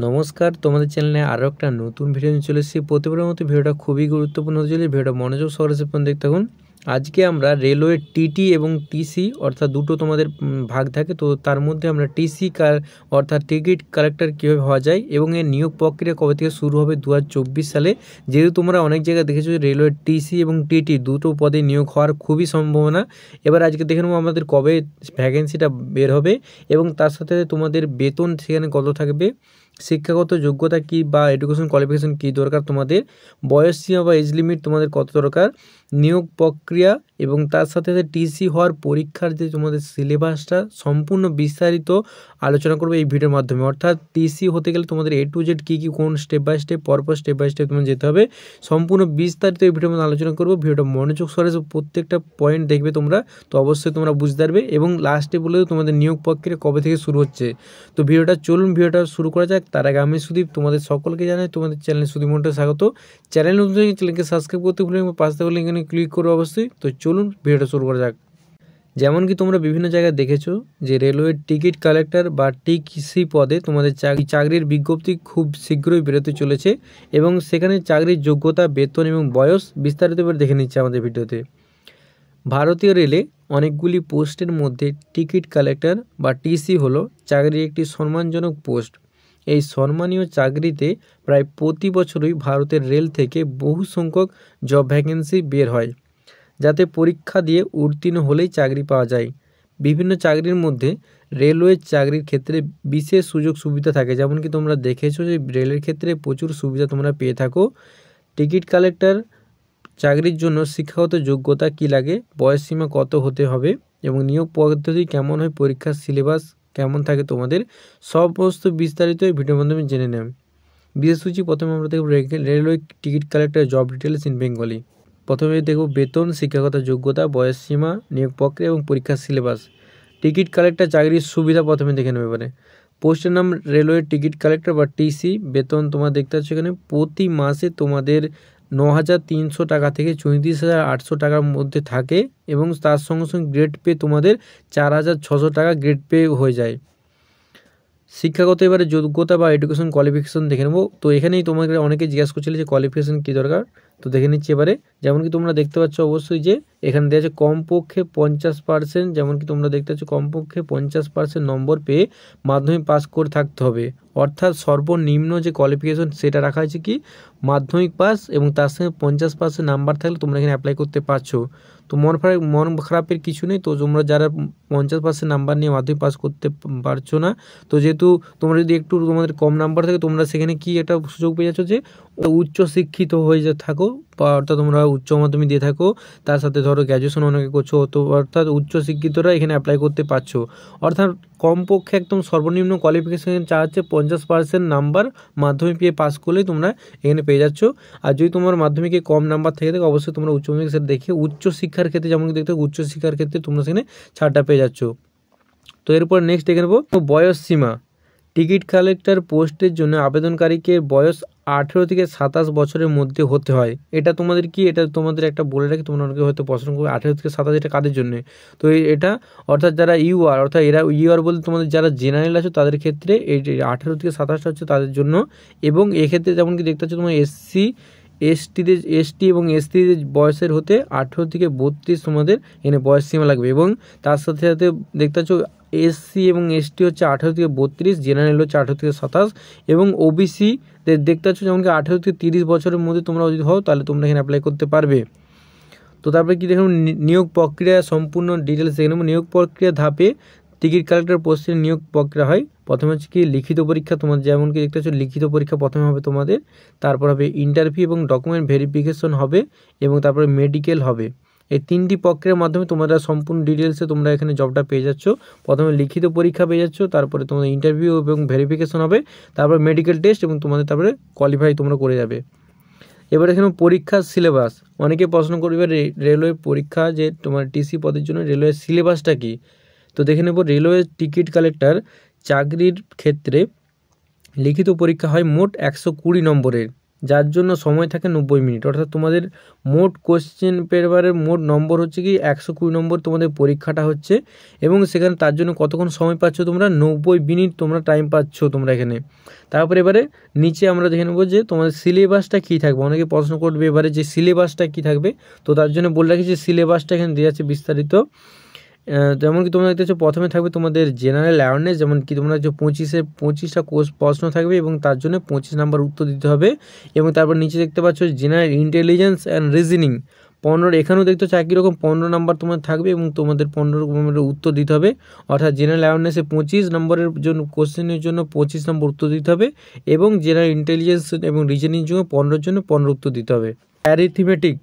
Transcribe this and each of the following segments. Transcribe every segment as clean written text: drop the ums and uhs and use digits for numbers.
নমস্কার, তোমাদের চ্যানেলে আরও একটা নতুন ভিডিও নিয়ে চলে এসেছি। প্রতিবারের মতো ভিডিওটা খুবই গুরুত্বপূর্ণ হতে চলেছে। ভিডিওটা মনোযোগ সহকারে শেষ পর্যন্ত দেখতে থাকুন। আজকে আমরা রেলওয়ে টিটি এবং টিসি অর্থাৎ দুটো তোমাদের ভাগ থাকে, তো তার মধ্যে আমরা টিসি অর্থাৎ টিকিট কালেক্টর কীভাবে হওয়া যায় এবং এর নিয়োগ প্রক্রিয়া কবে থেকে শুরু হবে 2024 সালে। যেহেতু তোমরা অনেক জায়গায় দেখেছো যে রেলওয়ে টিসি এবং টিটি দুটো পদে নিয়োগ হওয়ার খুবই সম্ভাবনা। এবার আজকে দেখে নেবো আমাদের কবে ভ্যাকেন্সিটা বের হবে এবং তার সাথে তোমাদের বেতন সেখানে কত থাকবে, শিক্ষাগত যোগ্যতা কী বা এডুকেশন কোয়ালিফিকেশন কী দরকার, তোমাদের বয়স সীমা বা এজ লিমিট তোমাদের কত দরকার, নিয়োগ প্রক্রিয়া এবং তার সাথে সাথে টিসি হওয়ার পরীক্ষার যে তোমাদের সিলেবাসটা সম্পূর্ণ বিস্তারিত আলোচনা করবে এই ভিডিওর মাধ্যমে। অর্থাৎ টিসি হতে গেলে তোমাদের A to Z কী কী কোন স্টেপ বাই স্টেপ পরপর স্টেপ বাই স্টেপ তোমার যেতে হবে, সম্পূর্ণ বিস্তারিত এই ভিডিওর মধ্যে আলোচনা করবো। ভিডিওটা মনোযোগ সহকারে প্রত্যেকটা পয়েন্ট দেখবে তোমরা, তো অবশ্যই তোমরা বুঝতে পারবে এবং লাস্টে বলে তোমাদের নিয়োগ প্রক্রিয়া কবে থেকে শুরু হচ্ছে। তো ভিডিওটা শুরু করা যাক। তার আগে আমি সুদীপ তোমাদের সকলকে জানাই তোমাদের চ্যানেলে সুদীপ মন্ডল স্বাগত। চ্যানেল নতুন চ্যানেলকে সাবস্ক্রাইব করতে ভুলে পাশে থাকা লিঙ্কে ক্লিক করো অবশ্যই। তো চলুন ভিডিওটা শুরু করা যাক। যেমন কি তোমরা বিভিন্ন জায়গায় দেখেছো যে রেলওয়ের টিকিট কালেক্টর বা টিসি পদে তোমাদের চাকরির বিজ্ঞপ্তি খুব শীঘ্রই বেরোতে চলেছে এবং সেখানে চাকরির যোগ্যতা, বেতন এবং বয়স বিস্তারিতভাবে দেখে নিচ্ছে আমাদের ভিডিওতে। ভারতীয় রেলে অনেকগুলি পোস্টের মধ্যে টিকিট কালেক্টর বা টিসি হলো চাকরির একটি সম্মানজনক পোস্ট। এই সম্মানীয় চাকরিতে প্রায় প্রতি বছরই ভারতের রেল থেকে বহু সংখ্যক জব ভ্যাকেন্সি বের হয়, যাতে পরীক্ষা দিয়ে উত্তীর্ণ হলেই চাকরি পাওয়া যায়। বিভিন্ন চাকরির মধ্যে রেলওয়ে চাকরির ক্ষেত্রে বিশেষ সুযোগ সুবিধা থাকে, যেমন কি তোমরা দেখেছো যে রেলের ক্ষেত্রে প্রচুর সুবিধা তোমরা পেয়ে থাকো। টিকিট কালেক্টর চাকরির জন্য শিক্ষাগত যোগ্যতা কী লাগে, বয়সসীমা কত হতে হবে এবং নিয়োগ পদ্ধতি কেমন হয়, পরীক্ষার সিলেবাস কেমন থাকে, তোমাদের সমস্ত বিস্তারিত এই ভিডিওর মাধ্যমে জেনে নেব। বিশেষ সূচি প্রথমে আমরা দেখব railway ticket collector job details in Bengali. প্রথমে দেখব বেতন, শিক্ষাগত যোগ্যতা, বয়সসীমা, নিয়োগ প্রক্রিয়া এবং পরীক্ষার সিলেবাস। টিকিট কালেক্টর চাকরির সুবিধা প্রথমে দেখে নেব। এবারে পোস্টের নাম রেলওয়ে টিকিট কালেক্টর বা টিসি। বেতন তোমরা দেখতে পাচ্ছ এখানে প্রতি মাসে তোমাদের 9,300 টাকা থেকে 34,800 টাকার মধ্যে থাকে এবং তার সঙ্গে সঙ্গে গ্রেড পে তোমাদের 4,600 টাকা গ্রেড পে হয়ে যায়। শিক্ষাগত এবারে যোগ্যতা বা এডুকেশন কোয়ালিফিকেশন দেখে নেবো। তো এখানেই তোমাকে অনেকে জিজ্ঞাসা করছিলে যে কোয়ালিফিকেশন কী দরকার, তো দেখে নিচ্ছি এবারে। যেমন কি তোমরা দেখতে পাচ্ছ অবশ্যই যে এখানে দেওয়া আছে কমপক্ষে 50%, যেমন কি তোমরা দেখতে পাচ্ছ কমপক্ষে 50% নম্বর পেয়ে মাধ্যমিক পাস করে থাকতে হবে। অর্থাৎ সর্বনিম্ন যে কোয়ালিফিকেশন সেটা রাখা হয়েছে কি মাধ্যমিক পাস এবং তার সঙ্গে 50% নাম্বার থাকলে তোমরা এখানে অ্যাপ্লাই করতে পারছো। তো মন খারাপের কিছু নেই। তো তোমরা যারা 50% নাম্বার নিয়ে মাধ্যমিক পাস করতে পারছো না, তো যেহেতু তোমরা যদি একটু তোমাদের কম নাম্বার থাকে তোমরা সেখানে কি একটা সুযোগ পেয়ে যাচ্ছ যে উচ্চ শিক্ষিত হয়ে থাকো বা অর্থাৎ তোমরা উচ্চ মাধ্যমিক দিয়ে থাকো, তার সাথে ধরো গ্র্যাজুয়েশন অনেকে করছো, তো অর্থাৎ উচ্চ শিক্ষিতরা এখানে অ্যাপ্লাই করতে পারছো। অর্থাৎ কমপক্ষে একদম সর্বনিম্ন কোয়ালিফিকেশন চাচ্ছে 50% নাম্বার মাধ্যমিক পেয়ে পাস করলেই তোমরা এখানে পেয়ে যাচ্ছ। আর যদি তোমার মাধ্যমিকে কম নাম্বার থেকে থাকে অবশ্যই তোমরা উচ্চ মাধ্যমিক সেটা দেখে উচ্চ শিক্ষার ক্ষেত্রে যেমন দেখতে উচ্চ শিক্ষার ক্ষেত্রে তোমরা সেখানে ছাড়টা পেয়ে যাচ্ছ। তো এরপর নেক্সট দেখে নেবো বয়স সীমা। টিকিট কালেক্টর পোস্টের জন্য আবেদনকারীকে বয়স 18 থেকে 27 বছরের মধ্যে হতে হয়। এটা তোমাদের কি, এটা তোমাদের একটা বলে রাখি, তোমরা অনেকে হয়তো পছন্দ করবে 18 থেকে 27 এটা কাদের জন্য। তো এটা অর্থাৎ যারা ইউআর অর্থাৎ এরা ইউআর বলতে তোমাদের যারা জেনারেল আছে তাদের ক্ষেত্রে এই 18 থেকে 27টা হচ্ছে তাদের জন্য। এবং এক্ষেত্রে যেমন কি দেখতে পাচ্ছ তোমার এসটি এবং এসটিদের বয়সের হতে 18 থেকে 32 তোমাদের এখানে বয়স সীমা লাগবে। এবং তার সাথে সাথে দেখতে পাচ্ছ এসসি এবং এসটি হচ্ছে 18 থেকে 32, জেনারেল হচ্ছে 18 থেকে 27 এবং ওবিসি দেখতে পাচ্ছ যেমন কি 18 থেকে 30 বছরের মধ্যে তোমরা যদি হও তাহলে তোমরা এখানে অ্যাপ্লাই করতে পারবে। তো তারপরে কি দেখুন নিয়োগ প্রক্রিয়া সম্পূর্ণ ডিটেলস দেখে নেব। নিয়োগ প্রক্রিয়া ধাপে টিকিট কালেক্টর পোস্টের নিয়োগ প্রক্রিয়া হয়। প্রথমে হচ্ছে কি লিখিত পরীক্ষা, তোমার যেমন কি দেখতে পাচ্ছ লিখিত পরীক্ষা প্রথমে হবে তোমাদের, তারপর হবে ইন্টারভিউ এবং ডকুমেন্ট ভেরিফিকেশন হবে এবং তারপরে মেডিকেল হবে। এই তিনটি প্রক্রিয়ার মাধ্যমে তোমরা সম্পূর্ণ ডিটেলসে তোমরা এখানে জবটা পেয়ে যাচ্ছ। প্রথমে লিখিত পরীক্ষা পেয়ে যাচ্ছ, তারপরে তোমাদের ইন্টারভিউ এবং ভেরিফিকেশন হবে, তারপর মেডিকেল টেস্ট এবং তোমাদের তারপরে কোয়ালিফাই তোমরা করে যাবে। এবার এখানে পরীক্ষার সিলেবাস অনেকে প্রশ্ন করবে রেলওয়ে পরীক্ষা যে তোমার টিসি পদের জন্য রেলওয়ের সিলেবাসটা কী। তো দেখে নেব রেলওয়ে টিকিট কালেক্টর চাকরির ক্ষেত্রে লিখিত পরীক্ষা হয় মোট 120 নম্বরের। যার জন্য সময় থাকে 90 মিনিট। অর্থাৎ তোমাদের মোট কোশ্চেন পেপারের মোট নম্বর হচ্ছে কি 120 নম্বর তোমাদের পরীক্ষাটা হচ্ছে, এবং সেখানে তার জন্য কতক্ষণ সময় পাচ্ছ তোমরা, 90 মিনিট তোমরা টাইম পাচ্ছ তোমরা এখানে। তারপরে এবারে নিচে আমরা দেখে নেবো যে তোমাদের সিলেবাসটা কী থাকবে। অনেকে প্রশ্ন করবে এবারে যে সিলেবাসটা কী থাকবে, তো তার জন্য বলে রাখি যে সিলেবাসটা এখানে দেওয়া আছে বিস্তারিত। যেমন কি তোমরা দেখতে পাচ্ছ প্রথমে থাকবে তোমাদের জেনারেল অ্যাওয়ারনেস, যেমন কি তোমরা যে 25টা প্রশ্ন থাকবে এবং তার জন্য 25 নাম্বার উত্তর দিতে হবে। এবং তারপর নিচে দেখতে পাচ্ছ জেনারেল ইন্টেলিজেন্স অ্যান্ড রিজনিং 15, এখানেও দেখতে পাচ্ছ একই রকম 15 নাম্বার তোমার থাকবে এবং তোমাদের 15 নম্বরের উত্তর দিতে হবে। অর্থাৎ জেনারেল অ্যাওয়ারনেসে 25 নম্বরের জন্য কোশ্চেনের জন্য 25 নম্বর উত্তর দিতে হবে, এবং জেনারেল ইন্টেলিজেন্স এবং রিজনিং জন্য 15 জন্য 15 উত্তর দিতে হবে। অ্যারিথমেটিক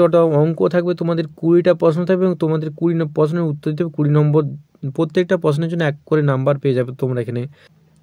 অর্থাৎ অঙ্ক থাকবে তোমাদের 20টা প্রশ্ন থাকবে এবং তোমাদের 20 প্রশ্নের উত্তর দিতে হবে 20 নম্বর। প্রত্যেকটা প্রশ্নের জন্য 1 করে নাম্বার পেয়ে যাবে তোমরা এখানে।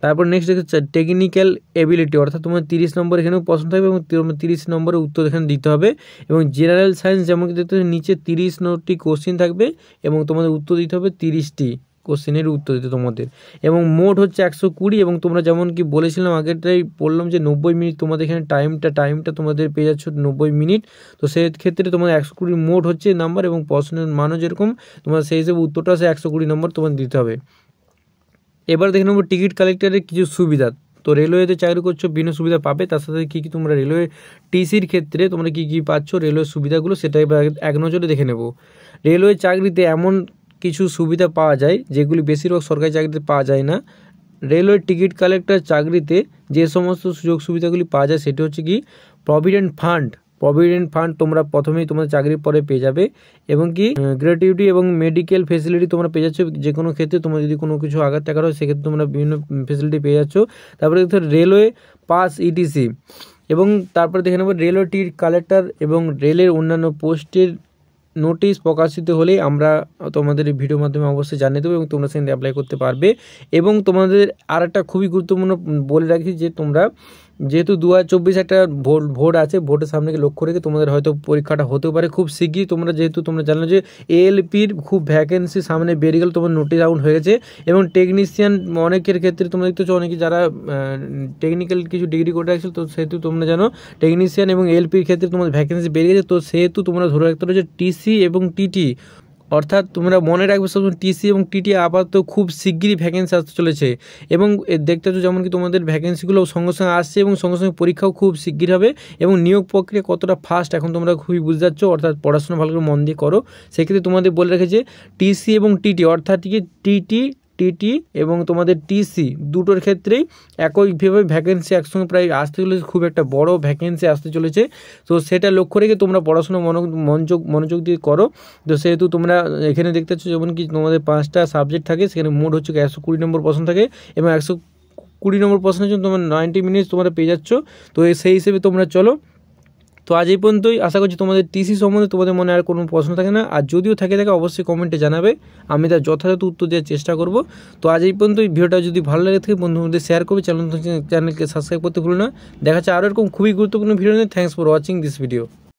তারপর নেক্সট দেখতে টেকনিক্যাল এবিলিটি, অর্থাৎ তোমার 30 নম্বর এখানেও প্রশ্ন থাকবে এবং 30 নম্বরের উত্তর এখানে দিতে হবে। এবং জেনারেল সায়েন্স যেমন কি দেখতে নিচে 30টি কোশ্চিন থাকবে এবং তোমাদের উত্তর দিতে হবে 30টি কোশ্চেনের উত্তর দিতে তোমাদের, এবং মোট হচ্ছে 120। এবং তোমরা যেমন কি বলেছিলাম আগেরটাই বললাম যে 90 মিনিট তোমাদের এখানে টাইমটা তোমাদের পেয়ে যাচ্ছ 90 মিনিট। তো সেই ক্ষেত্রে তোমাদের 120 মোট হচ্ছে নাম্বার, এবং প্রশ্নের মানও যেরকম তোমার সেই হিসেবে উত্তরটা আছে 120 নম্বর তোমাদের দিতে হবে। এবার দেখে নেবো টিকিট কালেক্টরের কিছু সুবিধা। তো রেলওয়েতে চাকরি করছো বিভিন্ন সুবিধা পাবে, তার সাথে কী কী তোমরা রেলওয়ে টিসির ক্ষেত্রে তোমরা কী কী পাচ্ছ রেলওয়ের সুবিধাগুলো সেটা এবার এক নজরে দেখে নেব। রেলওয়ে চাকরিতে এমন কিছু সুবিধা পাওয়া যায় যেগুলি বেশিরভাগ সরকারি চাকরিতে পাওয়া যায় না। রেলওয়ে টিকিট কালেক্টর চাকরিতে যে সমস্ত সুযোগ সুবিধাগুলি পাওয়া যায় সেটি হচ্ছে কি প্রভিডেন্ট ফান্ড তোমরা প্রথমেই তোমাদের চাকরির পরে পেয়ে যাবে, এবং কি গ্র্যাচুইটি এবং মেডিকেল ফেসিলিটি তোমরা পেয়ে যাচ্ছ। যে কোনো ক্ষেত্রে তোমরা যদি কোনো কিছু আঘাত টাকার হয় সেক্ষেত্রে তোমরা বিভিন্ন ফেসিলিটি পেয়ে যাচ্ছ। তারপরে রেলওয়ে পাস ইটিসি, এবং তারপরে দেখে নেব রেলওয়ে টিকিট কালেক্টর এবং রেলের অন্যান্য পোস্টের নোটিশ প্রকাশিত হলেই আমরা তোমাদের এই ভিডিওর মাধ্যমে অবশ্যই জানিয়ে দেবো এবং তোমরা সেখানে অ্যাপ্লাই করতে পারবে। এবং তোমাদের আর একটা খুবই গুরুত্বপূর্ণ বলে রাখি যে তোমরা যেহেতু 2024 একটা ভোট আছে, ভোটের সামনে লক্ষ্য রেখে তোমাদের হয়তো পরীক্ষাটা হতেও পারে খুব শিগগিরই। তোমরা জানো যে এএলপির খুব ভ্যাকেন্সি সামনে বেরিয়ে গেল, তোমার নোটিশ আউট হয়ে গেছে। এবং টেকনিশিয়ান অনেকের ক্ষেত্রে তোমরা দেখতেছো অনেকে যারা টেকনিক্যাল কিছু ডিগ্রি করে রাখছিল, তো সেহেতু তোমরা জানো টেকনিশিয়ান এবং এএলপির ক্ষেত্রে তোমাদের ভ্যাকেন্সি বেরিয়ে গেছে। তো সেহেতু তোমরা ধরে রাখতে হবে যে টিসি এবং টিটি, অর্থাৎ তোমরা মনে রাখবে সবসময় টিসি এবং টিটি আপাতত খুব শিগগিরই ভ্যাকেন্সি আসতে চলেছে। এবং দেখতে পাচ্ছ যেমন কি তোমাদের ভ্যাকেন্সিগুলো সঙ্গে সঙ্গে আসছে এবং সঙ্গে সঙ্গে পরীক্ষাও খুব শিগগির হবে। এবং নিয়োগ প্রক্রিয়া কতটা ফাস্ট এখন তোমরা খুবই বুঝতে পারছো, অর্থাৎ পড়াশোনা ভালো করে মন দিয়ে করো। সেক্ষেত্রে তোমাদের বলে রেখেছে টিসি এবং টিটি, অর্থাৎ টিটি এবং তোমাদের টিসি দুটোর ক্ষেত্রেই একইভাবে ভ্যাকেন্সি একসঙ্গে প্রায় আসতে চলেছে, খুব একটা বড় ভ্যাকেন্সি আসতে চলেছে। তো সেটা লক্ষ্য রেখে তোমরা পড়াশোনা মনোযোগ দিয়ে করো। তো সেহেতু তোমরা এখানে দেখতে পাচ্ছ যেমন কি তোমাদের 5টা সাবজেক্ট থাকে, সেখানে মোট হচ্ছে 120 নম্বর প্রশ্ন থাকে, এবং 120 নম্বর প্রশ্নের জন্য তোমরা 90 মিনিটস তোমরা পেয়ে যাচ্ছ। তো সেই হিসেবে তোমরা চলো। তো আজ এই পর্যন্তই, আশা করছি তোমাদের টিসি সম্বন্ধে তোমাদের মনে আর কোনো প্রশ্ন থাকে না, আর যদিও থাকে অবশ্যই কমেন্টে জানাবে, আমি তার যথাযথ উত্তর দেওয়ার চেষ্টা করব। তো আজ এই পর্যন্তই, ভিডিওটা যদি ভালো লাগে থাকে বন্ধুদের মধ্যে শেয়ার করবে, চ্যানেলকে সাবস্ক্রাইব করতে ভুলো না। দেখা যাচ্ছে আরও এরকম খুবই গুরুত্বপূর্ণ ভিডিও নিয়ে। Thanks for watching this video.